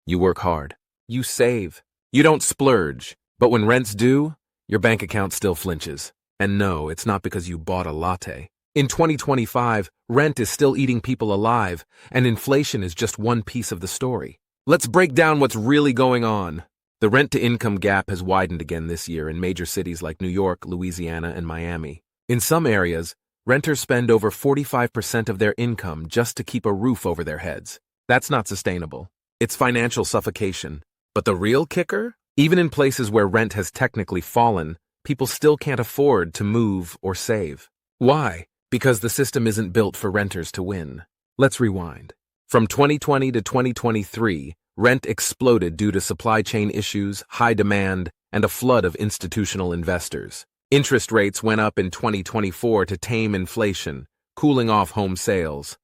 You work hard. You save. You don't splurge. But when rents due, your bank account still flinches. And no, it's not because you bought a latte. In 2025, rent is still eating people alive, and inflation is just one piece of the story. Let's break down what's really going on. The rent-to-income gap has widened again this year in major cities like New York, Louisiana, and Miami. In some areas, renters spend over 45% of their income just to keep a roof over their heads. That's not sustainable. It's financial suffocation. But the real kicker? Even in places where rent has technically fallen, people still can't afford to move or save. Why? Because the system isn't built for renters to win. Let's rewind. From 2020 to 2023, rent exploded due to supply chain issues, high demand, and a flood of institutional investors. Interest rates went up in 2024 to tame inflation, cooling off home sales.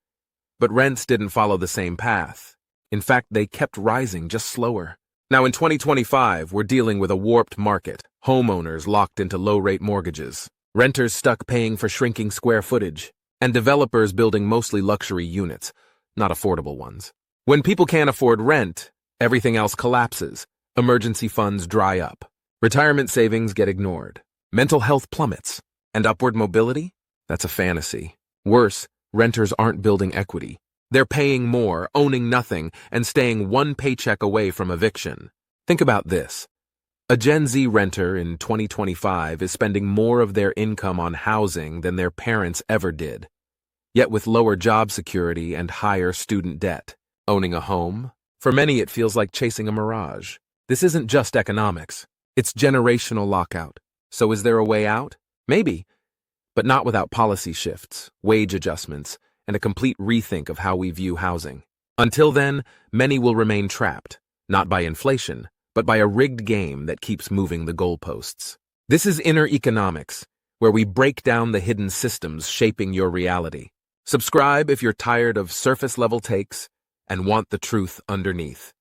But rents didn't follow the same path. In fact, they kept rising, just slower. Now in 2025, we're dealing with a warped market, homeowners locked into low-rate mortgages, renters stuck paying for shrinking square footage, and developers building mostly luxury units, not affordable ones. When people can't afford rent, everything else collapses. Emergency funds dry up. Retirement savings get ignored. Mental health plummets. And upward mobility? That's a fantasy. Worse, renters aren't building equity. They're paying more, owning nothing, and staying one paycheck away from eviction. Think about this. A Gen Z renter in 2025 is spending more of their income on housing than their parents ever did. Yet with lower job security and higher student debt. Owning a home? For many, it feels like chasing a mirage. This isn't just economics. It's generational lockout. So is there a way out? Maybe. But not without policy shifts, wage adjustments, and a complete rethink of how we view housing. Until then, many will remain trapped, not by inflation, but by a rigged game that keeps moving the goalposts. This is Inner Economics, where we break down the hidden systems shaping your reality. Subscribe if you're tired of surface-level takes and want the truth underneath.